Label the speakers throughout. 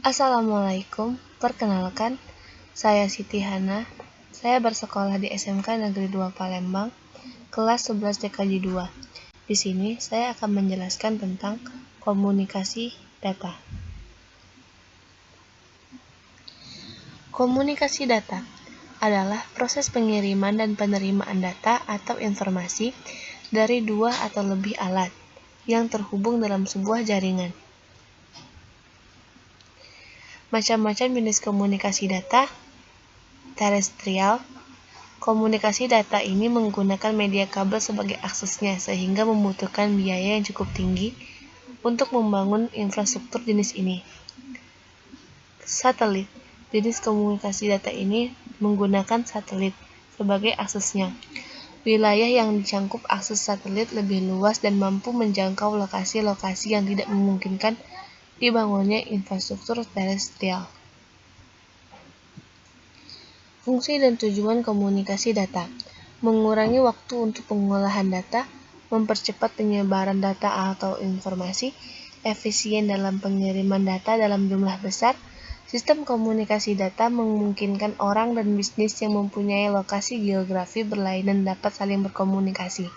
Speaker 1: Assalamualaikum, perkenalkan, saya Siti Hana. Saya bersekolah di SMK Negeri 2 Palembang, kelas 11 DKJ 2. Di sini saya akan menjelaskan tentang komunikasi data. Komunikasi data adalah proses pengiriman dan penerimaan data atau informasi dari dua atau lebih alat yang terhubung dalam sebuah jaringan. Macam-macam jenis komunikasi data. Terestrial. Komunikasi data ini menggunakan media kabel sebagai aksesnya sehingga membutuhkan biaya yang cukup tinggi untuk membangun infrastruktur jenis ini. Satelit. Jenis komunikasi data ini menggunakan satelit sebagai aksesnya. Wilayah yang dicangkup akses satelit lebih luas dan mampu menjangkau lokasi-lokasi yang tidak memungkinkan dibangunnya infrastruktur terestrial. Fungsi dan tujuan komunikasi data: mengurangi waktu untuk pengolahan data, mempercepat penyebaran data atau informasi, efisien dalam pengiriman data dalam jumlah besar. Sistem komunikasi data memungkinkan orang dan bisnis yang mempunyai lokasi geografi berlainan dapat saling berkomunikasi.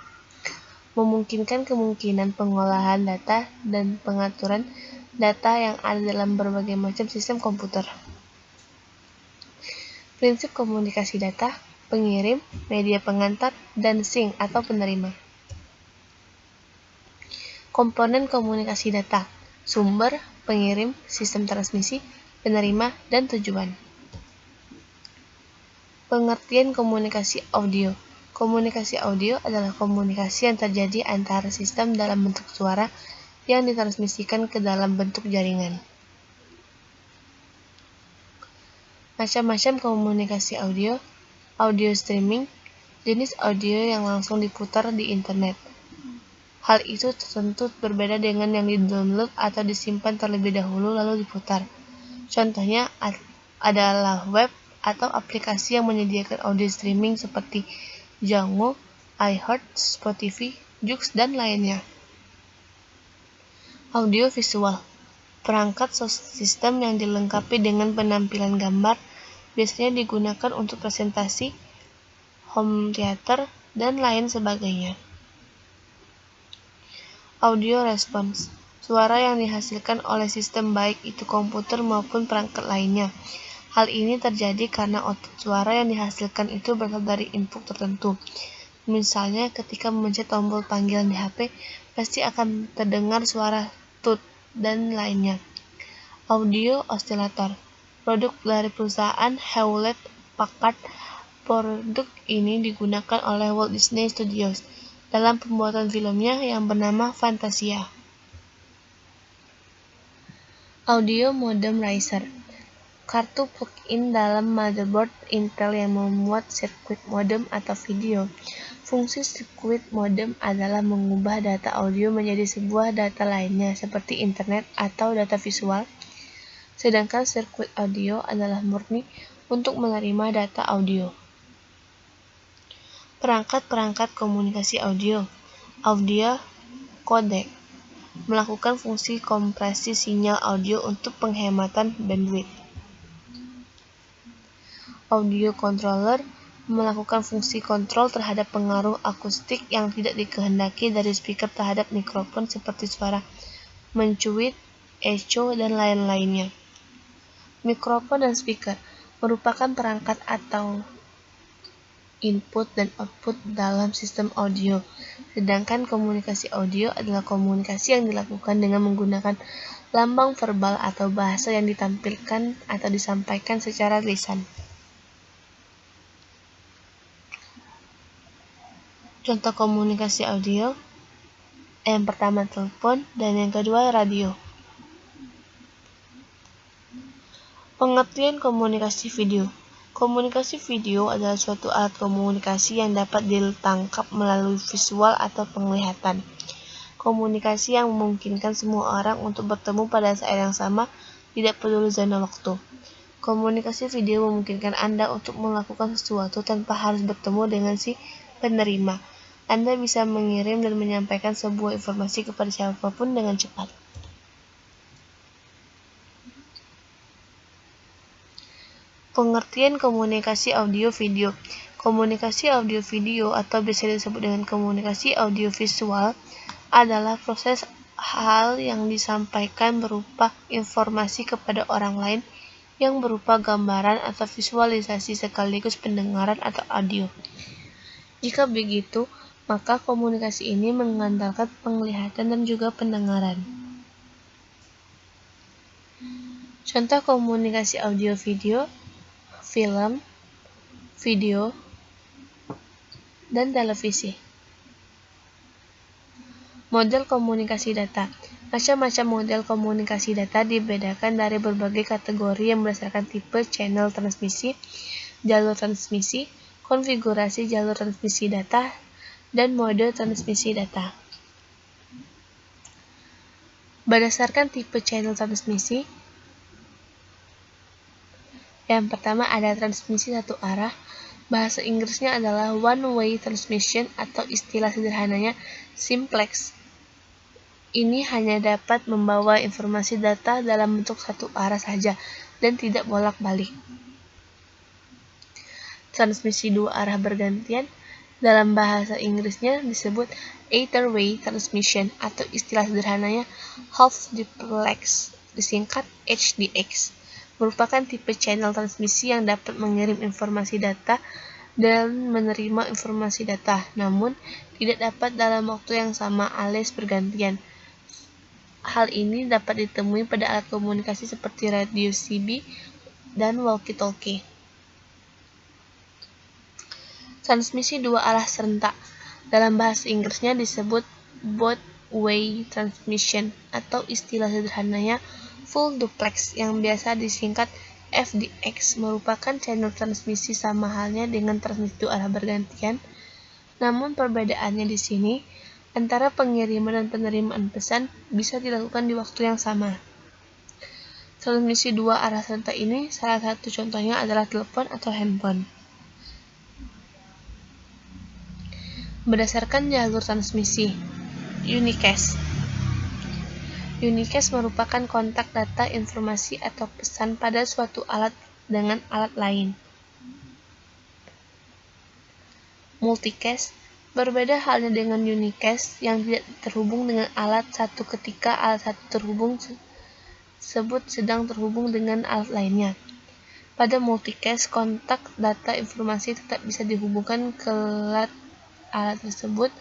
Speaker 1: Memungkinkan kemungkinan pengolahan data dan pengaturan data yang ada dalam berbagai macam sistem komputer. Prinsip komunikasi data: pengirim, media pengantar, dan sink atau penerima. Komponen komunikasi data: sumber, pengirim, sistem transmisi, penerima, dan tujuan. Pengertian komunikasi audio. Komunikasi audio adalah komunikasi yang terjadi antara sistem dalam bentuk suara yang ditransmisikan ke dalam bentuk jaringan. Macam-macam komunikasi audio. Audio streaming, jenis audio yang langsung diputar di internet. Hal itu tentu berbeda dengan yang di-download atau disimpan terlebih dahulu lalu diputar. Contohnya adalah web atau aplikasi yang menyediakan audio streaming seperti Django, iHeart, Spotify, Joox, dan lainnya. Audio visual. Perangkat sistem yang dilengkapi dengan penampilan gambar, biasanya digunakan untuk presentasi, home theater, dan lain sebagainya. Audio response. Suara yang dihasilkan oleh sistem baik itu komputer maupun perangkat lainnya. Hal ini terjadi karena output suara yang dihasilkan itu berasal dari input tertentu. Misalnya ketika memencet tombol panggilan di HP, pasti akan terdengar suara tut dan lainnya. Audio oscillator. Produk dari perusahaan Hewlett-Packard. Produk ini digunakan oleh Walt Disney Studios dalam pembuatan filmnya yang bernama Fantasia. Audio modem riser. Kartu plug-in dalam motherboard Intel yang memuat sirkuit modem atau video. Fungsi sirkuit modem adalah mengubah data audio menjadi sebuah data lainnya seperti internet atau data visual, sedangkan sirkuit audio adalah murni untuk menerima data audio. Perangkat-perangkat komunikasi audio. Audio codec melakukan fungsi kompresi sinyal audio untuk penghematan bandwidth. Audio controller melakukan fungsi kontrol terhadap pengaruh akustik yang tidak dikehendaki dari speaker terhadap mikrofon seperti suara mencuit, echo, dan lain-lainnya. Mikrofon dan speaker merupakan perangkat atau input dan output dalam sistem audio, sedangkan komunikasi audio adalah komunikasi yang dilakukan dengan menggunakan lambang verbal atau bahasa yang ditampilkan atau disampaikan secara lisan. Contoh komunikasi audio: yang pertama telepon dan yang kedua radio. Pengertian komunikasi video. Komunikasi video adalah suatu alat komunikasi yang dapat ditangkap melalui visual atau penglihatan. Komunikasi yang memungkinkan semua orang untuk bertemu pada saat yang sama, tidak peduli zona waktu. Komunikasi video memungkinkan Anda untuk melakukan sesuatu tanpa harus bertemu dengan si penerima. Anda bisa mengirim dan menyampaikan sebuah informasi kepada siapapun dengan cepat. Pengertian komunikasi audio-video. Komunikasi audio-video atau bisa disebut dengan komunikasi audiovisual adalah proses hal yang disampaikan berupa informasi kepada orang lain yang berupa gambaran atau visualisasi sekaligus pendengaran atau audio. Jika begitu, maka komunikasi ini mengandalkan penglihatan dan juga pendengaran. Contoh komunikasi audio-video, film, video, dan televisi. Model komunikasi data. Macam-macam model komunikasi data dibedakan dari berbagai kategori yang berdasarkan tipe channel transmisi, jalur transmisi, konfigurasi jalur transmisi data, dan mode transmisi data. Berdasarkan tipe channel transmisi, yang pertama ada transmisi satu arah. Bahasa Inggrisnya adalah one-way transmission atau istilah sederhananya simplex. Ini hanya dapat membawa informasi data dalam bentuk satu arah saja dan tidak bolak-balik. Transmisi dua arah bergantian dalam bahasa Inggrisnya disebut either-way transmission atau istilah sederhananya half duplex, disingkat HDX. Merupakan tipe channel transmisi yang dapat mengirim informasi data dan menerima informasi data, namun tidak dapat dalam waktu yang sama alias bergantian. Hal ini dapat ditemui pada alat komunikasi seperti radio CB dan walkie-talkie. Transmisi dua arah serentak. Dalam bahasa Inggrisnya disebut both-way transmission atau istilah sederhananya full duplex yang biasa disingkat FDX, merupakan channel transmisi sama halnya dengan transmisi dua arah bergantian. Namun perbedaannya di sini antara pengiriman dan penerimaan pesan bisa dilakukan di waktu yang sama. Transmisi dua arah serentak ini salah satu contohnya adalah telepon atau handphone. Berdasarkan jalur transmisi, unicast. Unicast merupakan kontak data informasi atau pesan pada suatu alat dengan alat lain. Multicast berbeda halnya dengan unicast yang tidak terhubung dengan alat satu ketika alat satu terhubung tersebut sedang terhubung dengan alat lainnya. Pada multicast, kontak data informasi tetap bisa dihubungkan ke alat tersebut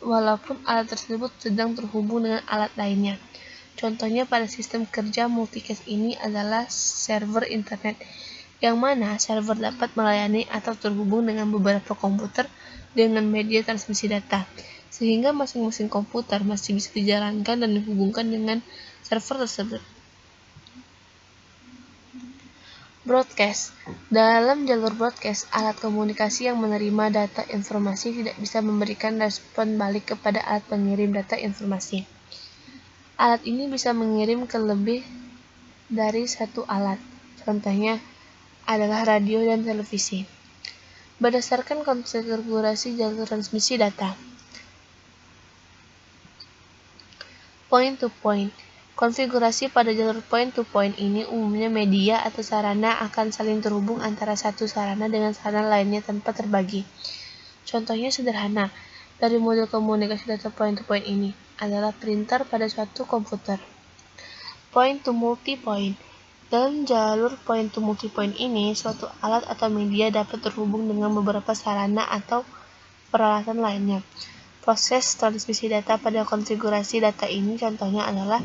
Speaker 1: walaupun alat tersebut sedang terhubung dengan alat lainnya. Contohnya pada sistem kerja multicast ini adalah server internet, yang mana server dapat melayani atau terhubung dengan beberapa komputer dengan media transmisi data, sehingga masing-masing komputer masih bisa dijalankan dan dihubungkan dengan server tersebut. Broadcast. Dalam jalur broadcast, alat komunikasi yang menerima data informasi tidak bisa memberikan respon balik kepada alat pengirim data informasi. Alat ini bisa mengirim ke lebih dari satu alat. Contohnya adalah radio dan televisi. Berdasarkan konfigurasi jalur transmisi data. Point to point. Konfigurasi pada jalur point-to-point ini umumnya media atau sarana akan saling terhubung antara satu sarana dengan sarana lainnya tanpa terbagi. Contohnya sederhana dari model komunikasi data point-to-point ini adalah printer pada suatu komputer. Point-to-multipoint. Dalam jalur point-to-multipoint ini, suatu alat atau media dapat terhubung dengan beberapa sarana atau peralatan lainnya. Proses transmisi data pada konfigurasi data ini contohnya adalah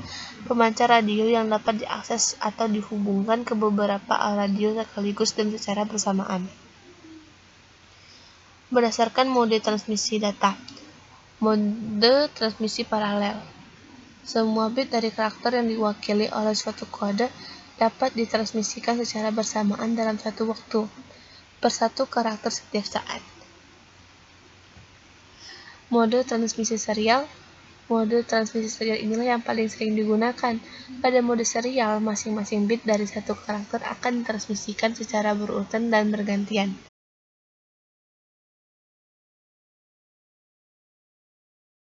Speaker 1: pemancar radio yang dapat diakses atau dihubungkan ke beberapa radio sekaligus dan secara bersamaan. Berdasarkan mode transmisi data. Mode transmisi paralel. Semua bit dari karakter yang diwakili oleh suatu kode dapat ditransmisikan secara bersamaan dalam satu waktu, per satu karakter setiap saat. Mode transmisi serial. Mode transmisi serial inilah yang paling sering digunakan. Pada mode serial, masing-masing bit dari satu karakter akan ditransmisikan secara berurutan dan bergantian.